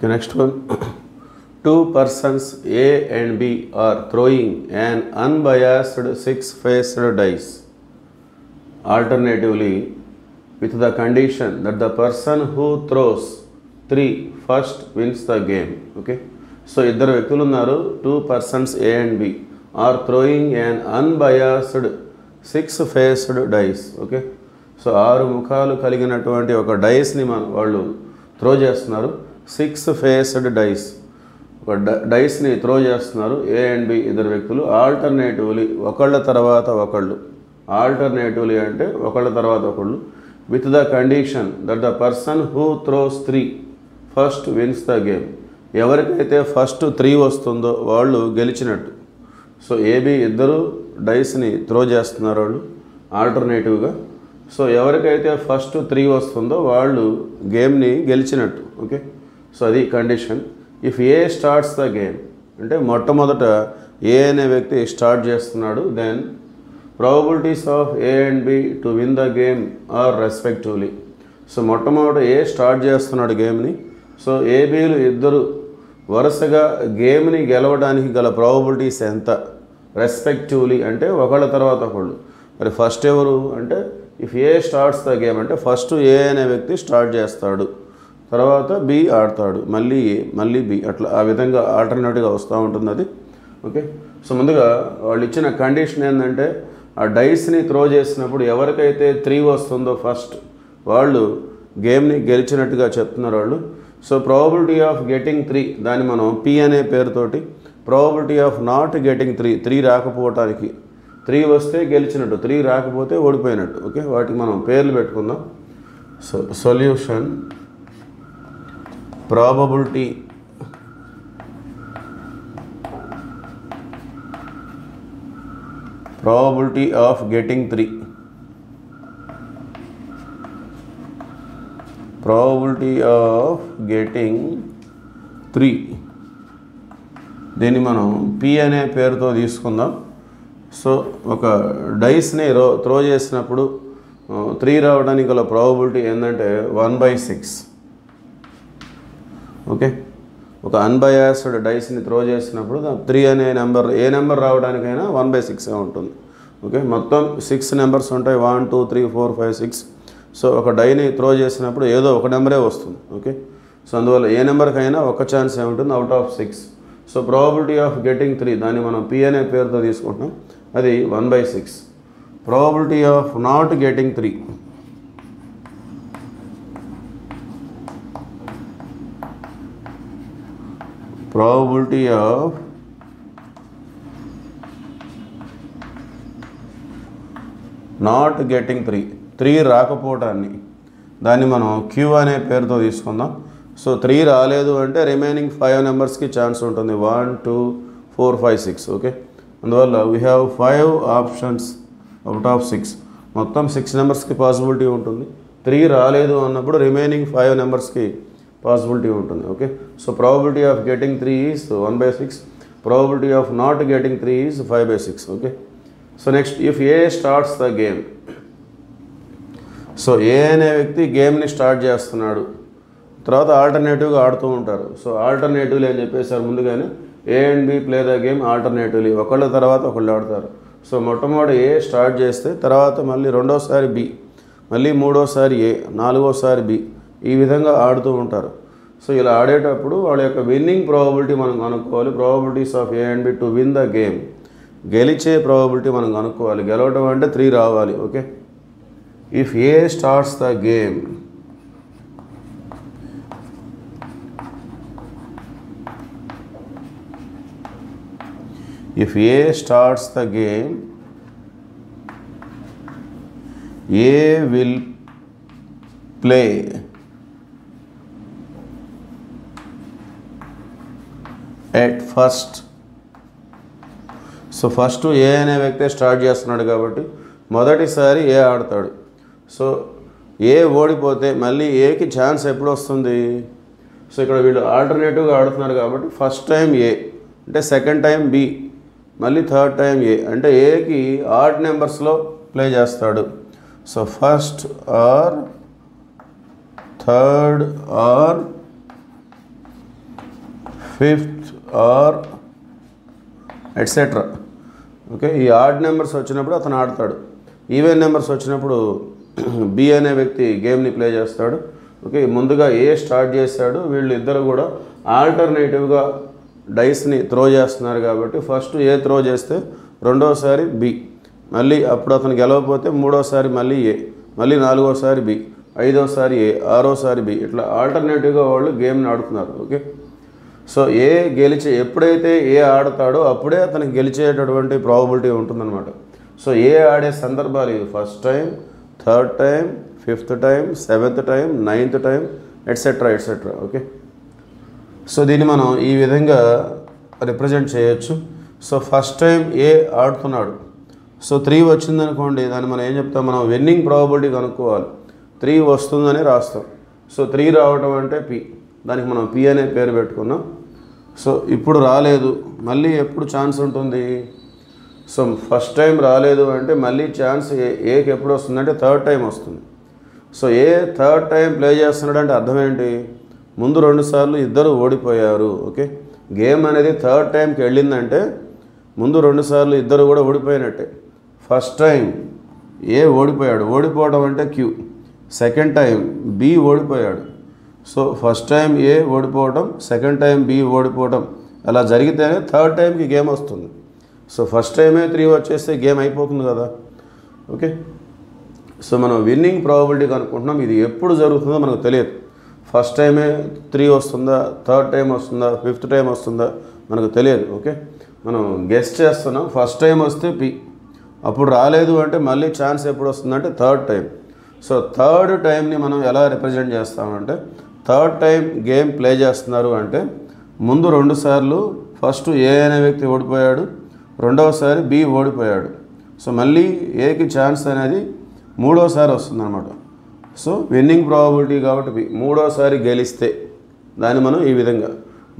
Okay, next one. Two persons A and B are throwing an unbiased six-faced dice alternatively with the condition that the person who throws 3 first wins the game. Okay, so ఇద్దరు వ్యక్తులు ఉన్నారు. Two persons A and B are throwing an unbiased six-faced dice. Okay, so 6 ముఖాలు కలిగినటువంటి ఒక డైస్ని వాళ్ళు throw చేస్తున్నారు. 6-faced dice, ఒక డైస్ని throw చేస్తున్నారు. ఏ అండ్ బి ఇద్దరు వ్యక్తులు ఆల్టర్నేటివ్లీ ఒకళ్ళ తర్వాత ఒకళ్ళు, ఆల్టర్నేటివ్లీ అంటే ఒకళ్ళ తర్వాత ఒకళ్ళు, with the condition that the person who throws 3 first wins the game. ఎవరికైతే ఫస్ట్ 3 వస్తుందో వాళ్ళు గెలిచినట్టు. సో ఏబి ఇద్దరు డైస్ని త్రో చేస్తున్నారు వాళ్ళు ఆల్టర్నేటివ్గా. సో ఎవరికైతే ఫస్ట్ 3 వస్తుందో వాళ్ళు గేమ్ని గెలిచినట్టు. ఓకే, సో అది condition. If A starts the game అంటే మొట్టమొదట ఏ అనే వ్యక్తి స్టార్ట్ చేస్తున్నాడు, then probabilities of A and B to win the game are respectively. So మొట్టమొదట ఏ స్టార్ట్ చేస్తున్నాడు గేమ్ని. సో ఏబీలు ఇద్దరు వరుసగా గేమ్ని గెలవడానికి గల ప్రాబబిలిటీస్ ఎంత, రెస్పెక్టివ్లీ అంటే ఒకళ్ళ తర్వాత ఒకళ్ళు. మరి ఫస్ట్ ఎవరు అంటే if A starts the game అంటే ఫస్ట్ ఏ అనే వ్యక్తి స్టార్ట్ చేస్తాడు, తర్వాత బి ఆడతాడు, మళ్ళీ ఏ, మళ్ళీ బి, అట్లా ఆ విధంగా ఆల్టర్నేటివ్గా వస్తూ ఉంటుంది అది. ఓకే, సో ముందుగా వాళ్ళు ఇచ్చిన కండిషన్ ఏంటంటే ఆ డైస్ని త్రో చేసినప్పుడు ఎవరికైతే 3 వస్తుందో ఫస్ట్ వాళ్ళు గేమ్ని గెలిచినట్టుగా చెప్తున్నారు వాళ్ళు. సో ప్రాబబిలిటీ ఆఫ్ గెటింగ్ 3 దాన్ని మనం పి అనే పేరుతోటి, ప్రాబబిలిటీ ఆఫ్ నాట్ గెటింగ్ 3 రాకపోవటానికి, 3 వస్తే గెలిచినట్టు, 3 రాకపోతే ఓడిపోయినట్టు. ఓకే, వాటికి మనం పేర్లు పెట్టుకుందాం. So solution probability of getting 3, probability of getting 3 దీన్ని మనం పి అనే పేరుతో తీసుకుందాం. సో ఒక డైస్ని త్రో చేసినప్పుడు 3 రావడానికి గల ప్రాబబిలిటీ ఏంటంటే 1/6. ఓకే, ఒక అన్బయాస్డ్ డైస్ని త్రో చేసినప్పుడు 3 అనే నెంబర్ ఏ నెంబర్ రావడానికైనా 1/6 ఉంటుంది. ఓకే, మొత్తం 6 నెంబర్స్ ఉంటాయి, 1 2 3 4 5 6. సో ఒక డైని త్రో చేసినప్పుడు ఏదో ఒక నెంబరే వస్తుంది. ఓకే, సో అందువల్ల ఏ నెంబర్కైనా ఒక ఛాన్స్ ఏముంటుంది out of 6. So probability of getting 3 దాన్ని మనం పి అనే పేరుతో తీసుకుంటున్నాం, అది 1/6. Probability of not getting 3, probability of not getting 3 రాకపోవటాన్ని దాన్ని మనం క్యూ అనే పేరుతో తీసుకుందాం. సో 3 రాలేదు అంటే రిమైనింగ్ 5 నెంబర్స్కి ఛాన్స్ ఉంటుంది, 1 2 4 5 6. ఓకే, అందువల్ల we have 5 options out of 6. మొత్తం 6 నెంబర్స్కి పాసిబిలిటీ ఉంటుంది. 3 రాలేదు అన్నప్పుడు రిమైనింగ్ 5 నెంబర్స్కి పాసిబిలిటీ ఉంటుంది. Okay, so probability of getting 3 is 1/6, probability of not getting 3 is 5/6. Okay, so next if A starts the game. So A అనే వ్యక్తి గేమ్ని స్టార్ట్ చేస్తున్నాడు, తర్వాత ఆల్టర్నేటివ్గా ఆడుతూ ఉంటారు. సో ఆల్టర్నేటివ్లీ అని చెప్పేసారు ముందుగానే, ఏ and B play the game alternatively, ఒకళ్ళ తర్వాత ఒకళ్ళు ఆడతారు. సో మొట్టమొదటి ఏ స్టార్ట్ చేస్తే తర్వాత మళ్ళీ రెండోసారి బి, మళ్ళీ మూడోసారి ఏ, నాలుగోసారి బి, ఈ విధంగా ఆడుతూ ఉంటారు. సో ఇలా ఆడేటప్పుడు వాళ్ళ యొక్క విన్నింగ్ ప్రాబబిలిటీ మనం కనుక్కోవాలి. Probabilities of A and B to win the game, గెలిచే ప్రాబబిలిటీ మనం కనుక్కోవాలి. గెలవటం అంటే 3 రావాలి. Okay, if A starts the game, if A starts the game, A will play at first. So first A అనే వ్యక్తి స్టార్ట్ చేస్తున్నాడు కాబట్టి మొదటిసారి ఏ ఆడతాడు. సో ఏ ఓడిపోతే మళ్ళీ ఏకి ఛాన్స్ ఎప్పుడు వస్తుంది? సో ఇక్కడ వీళ్ళు ఆల్టర్నేటివ్గా ఆడుతున్నారు కాబట్టి ఫస్ట్ టైం ఏ అంటే సెకండ్ టైం బి, మళ్ళీ థర్డ్ టైం ఏ అంటే ఏకి ఆడ్ నెంబర్స్లో ప్లే చేస్తాడు. So first or third or 5th or etcetera. Okay, ఈ ఆడ్ నెంబర్స్ వచ్చినప్పుడు అతను ఆడతాడు. ఈవెన్ నెంబర్స్ వచ్చినప్పుడు బి అనే వ్యక్తి గేమ్ని ప్లే చేస్తాడు. ఓకే, ముందుగా ఏ స్టార్ట్ చేశాడు, వీళ్ళు ఇద్దరు కూడా ఆల్టర్నేటివ్గా డైస్ని త్రో చేస్తున్నారు కాబట్టి ఫస్ట్ ఏ త్రో చేస్తే రెండోసారి బి, మళ్ళీ అప్పుడు అతను గెలవకపోతే మూడోసారి మళ్ళీ ఏ, మళ్ళీ నాలుగోసారి బి, ఐదోసారి ఏ, ఆరోసారి బి, ఇట్లా ఆల్టర్నేటివ్గా వాళ్ళు గేమ్ని ఆడుతున్నారు. ఓకే, సో ఏ ఎప్పుడైతే ఏ ఆడతాడో అప్పుడే అతనికి గెలిచేటటువంటి ప్రాబబిలిటీ ఉంటుందన్నమాట. సో ఏ ఆడే సందర్భాలు ఇవి: first time, third time, fifth time, seventh time, ninth time, etcetera etcetera. Okay, so దీన్ని మనం ఈ విధంగా రిప్రజెంట్ చేయొచ్చు. సో ఫస్ట్ టైం ఏ ఆడుతున్నాడు, సో 3 వచ్చిందనుకోండి, దాన్ని మనం ఏం చెప్తాం, మనం విన్నింగ్ ప్రాబబిలిటీ కనుక్కోవాలి. 3 వస్తుందని రాస్తాం. సో 3 రావటం అంటే పి, దానికి మనం పి అనే పేరు పెట్టుకున్నాం. సో ఇప్పుడు రాలేదు, మళ్ళీ ఎప్పుడు ఛాన్స్ ఉంటుంది? సో ఫస్ట్ టైం రాలేదు అంటే మళ్ళీ ఛాన్స్ ఏకి ఎప్పుడు వస్తుందంటే థర్డ్ టైం వస్తుంది. సో ఏ థర్డ్ టైం ప్లే చేస్తున్నాడు అంటే అర్థం ఏంటి? ముందు 2 సార్లు ఇద్దరు ఓడిపోయారు. ఓకే, గేమ్ అనేది థర్డ్ టైంకి వెళ్ళిందంటే ముందు 2 సార్లు ఇద్దరు కూడా ఓడిపోయినట్టే. ఫస్ట్ టైం ఏ ఓడిపోయాడు, ఓడిపోవడం అంటే క్యూ. సెకండ్ టైం బి ఓడిపోయాడు. సో ఫస్ట్ టైం ఏ ఓడిపోవడం, సెకండ్ టైం బి ఓడిపోవడం, అలా జరిగితేనే థర్డ్ టైంకి గేమ్ వస్తుంది. సో ఫస్ట్ టైమే 3 వచ్చేస్తే గేమ్ అయిపోతుంది కదా. ఓకే, సో మనం విన్నింగ్ ప్రాబబిలిటీ కనుక్కుంటున్నాం. ఇది ఎప్పుడు జరుగుతుందో మనకు తెలియదు. ఫస్ట్ టైమే 3 వస్తుందా, థర్డ్ టైం వస్తుందా, ఫిఫ్త్ టైం వస్తుందా మనకు తెలియదు. ఓకే, మనం గెస్ చేస్తున్నాం. ఫస్ట్ టైం వస్తే పి, అప్పుడు రాలేదు అంటే మళ్ళీ ఛాన్స్ ఎప్పుడు వస్తుందంటే థర్డ్ టైం. సో థర్డ్ టైంని మనం ఎలా రిప్రజెంట్ చేస్తామంటే, థర్డ్ టైం గేమ్ ప్లే చేస్తున్నారు అంటే ముందు 2 సార్లు ఫస్ట్ ఏ అనే వ్యక్తి ఓడిపోయాడు, రెండవసారి బి ఓడిపోయాడు. సో మళ్ళీ ఏకి ఛాన్స్ అనేది మూడోసారి వస్తుందన్నమాట. సో విన్నింగ్ ప్రాబబిలిటీ కాబట్టి బి, మూడోసారి గెలిస్తే దాన్ని మనం ఈ విధంగా,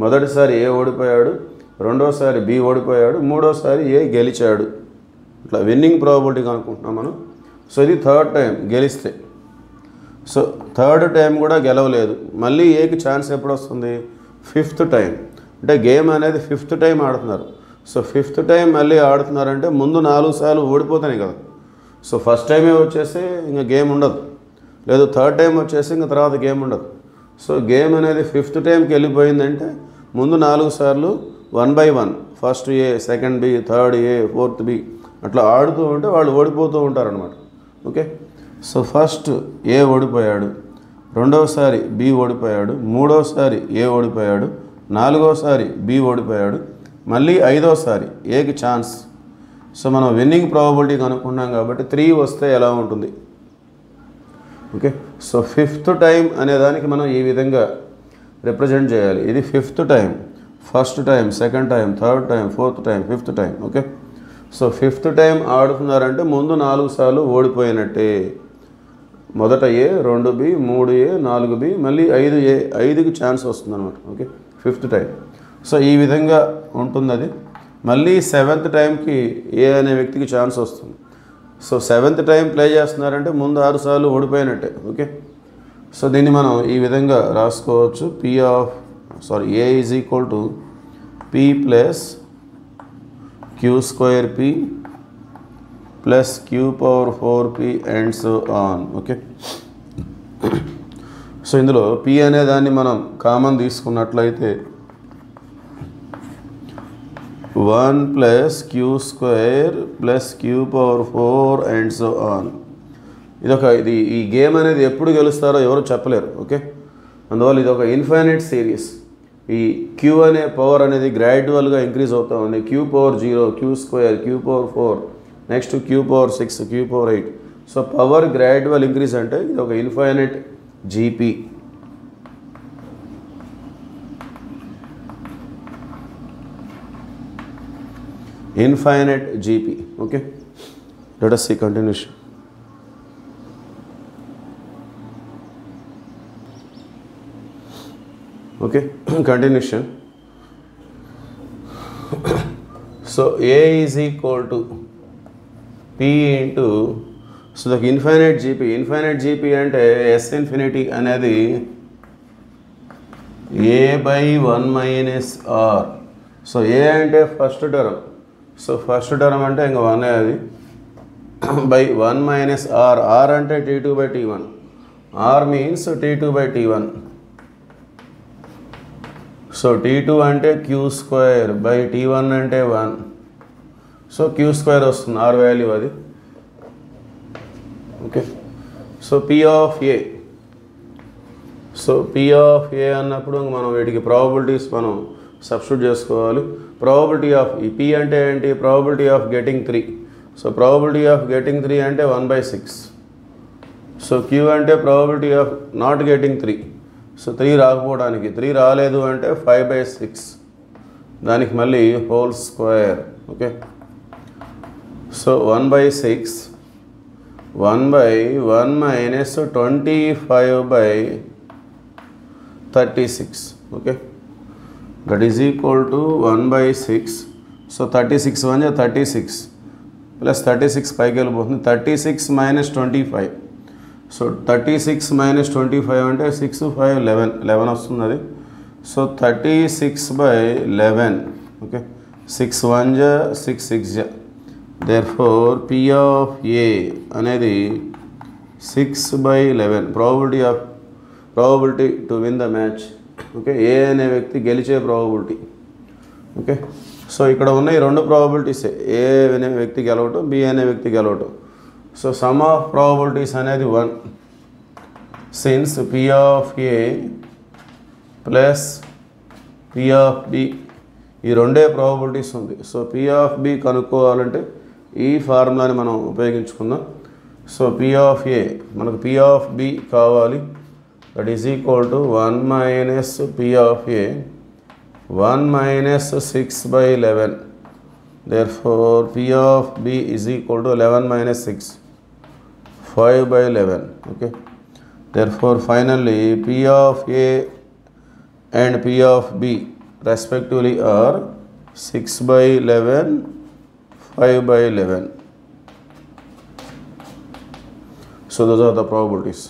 మొదటిసారి ఏ ఓడిపోయాడు, రెండోసారి బి ఓడిపోయాడు, మూడోసారి ఏ గెలిచాడు, ఇట్లా విన్నింగ్ ప్రాబబిలిటీ కనుక్కుంటున్నాం మనం. సో ఇది థర్డ్ టైం గెలిస్తే. సో థర్డ్ టైం కూడా గెలవలేదు, మళ్ళీ ఏకి ఛాన్స్ ఎప్పుడు వస్తుంది? Fifth time. అంటే గేమ్ అనేది ఫిఫ్త్ టైం ఆడుతున్నారు. సో ఫిఫ్త్ టైం మళ్ళీ ఆడుతున్నారంటే ముందు 4 సార్లు ఓడిపోతాయి కదా. సో ఫస్ట్ టైమే వచ్చేసి ఇంకా గేమ్ ఉండదు, లేదు థర్డ్ టైం వచ్చేసి ఇంకా తర్వాత గేమ్ ఉండదు. సో గేమ్ అనేది ఫిఫ్త్ టైంకి వెళ్ళిపోయిందంటే ముందు 4 సార్లు 1 by 1, first A, second B, third A, fourth B, అట్లా ఆడుతూ ఉంటే వాళ్ళు ఓడిపోతూ ఉంటారనమాట. ఓకే, సో ఫస్ట్ ఏ ఓడిపోయాడు, రెండవసారి బి ఓడిపోయాడు, మూడోసారి ఏ ఓడిపోయాడు, నాలుగోసారి బి ఓడిపోయాడు, మళ్ళీ ఐదోసారి ఏకి ఛాన్స్. సో మనం విన్నింగ్ ప్రాబబిలిటీ కనుక్కున్నాం కాబట్టి 3 వస్తే ఎలా ఉంటుంది? ఓకే, సో ఫిఫ్త్ టైం అనేదానికి మనం ఈ విధంగా రిప్రజెంట్ చేయాలి. ఇది fifth time, first time, second time, third time, fourth time, fifth time. Okay, so fifth time ఆడుతున్నారంటే ముందు 4 సార్లు ఓడిపోయినట్టే. మొదట ఏ, 2 బి, 3 ఏ, 4 బి, మళ్ళీ 5 ఏ, 5కి ఛాన్స్ వస్తుంది అనమాట. Okay, fifth time. సో ఈ విధంగా ఉంటుంది అది. మళ్ళీ 7th టైంకి ఏ అనే వ్యక్తికి ఛాన్స్ వస్తుంది. సో 7th టైం ప్లే చేస్తున్నారంటే ముందు 6 సార్లు ఓడిపోయినట్టే. ఓకే, సో దీన్ని మనం ఈ విధంగా రాసుకోవచ్చు. A is equal to P plus Q square P plus Q power 4p and so on. Okay, so ఇందులో పి అనే దాన్ని మనం కామన్ తీసుకున్నట్లయితే 1 plus Q square plus Q power 4 and so on. ఇది ఈ గేమ్ అనేది ఎప్పుడు గెలుస్తారో ఎవరు చెప్పలేరు. ఓకే, అందువల్ల ఇది ఒక ఇన్ఫైనైట్ సిరీస్. ఈ క్యూ అనే పవర్ అనేది గ్రాడ్యువల్గా ఇంక్రీజ్ అవుతూ ఉంది. Q power 0, q square, q power 4, next q power 6, q power 8. So power gradual increase అంటే ఇది ఒక infinite GP. Infinite GP. Okay, let us see continuation. Okay, continuation. So A is equal to P into, so the infinite GP అంటే S infinity అనేది a by 1 minus r. So a అంటే first term, so first term అంటే ఇంకా 1 అది by 1 minus r. r అంటే t2 by t1. r means t2 by t1. So t2 అంటే q square by t1 అంటే 1. So q square వస్తుంది r value అది. Okay, so p of a. So p of a అన్నప్పుడు మనం వీటికి probabilities మనం substitute చేసుకోవాలి. ప్రాబబిలిటీ ఆఫ్ ఈ p అంటే ఏంటి? Probability of getting 3. So probability of getting 3 అంటే 1/6. సో q అంటే probability of not getting 3. So 3 రాకపోవడానికి, 3 రాలేదు అంటే 5/6, దానికి మళ్ళీ whole square. Okay, so 1/6 1/1 minus 25/36. Okay, that is equal to 1/6. So 36 1 is 36 plus 36 పైకి వెళ్ళిపోతుంది. 36 minus 25. సో 36 minus 25 అంటే 6 5 11 వస్తుంది అది. So 36/11. Okay, 6 1 6 6. Therefore p of a అనేది 6/11 probability to win the match. Okay, A అనే వ్యక్తి గెలిచే ప్రాబబిలిటీ. ఓకే, సో ఇక్కడ ఉన్న ఈ రెండు ప్రాబబిలిటీస్, ఏ అనే వ్యక్తి గెలవటం, బి అనే వ్యక్తి గెలవటం. సో సమ్ ఆఫ్ ప్రాబబిలిటీస్ అనేది 1. Since p of a plus p of b ఈ రెండే ప్రాబబిలిటీస్ ఉంది. సో p ఆఫ్ b కనుక్కోవాలంటే ఈ ఫార్ములాని మనం ఉపయోగించుకుందాం. సో p ఆఫ్ a మనకు p ఆఫ్ b కావాలి. That is equal to 1 minus p of a 1 minus 6/11. Therefore p of b is equal to 11 minus 6 5/11. Okay, therefore finally p of a and p of b respectively are 6/11 5/11. So those are the probabilities.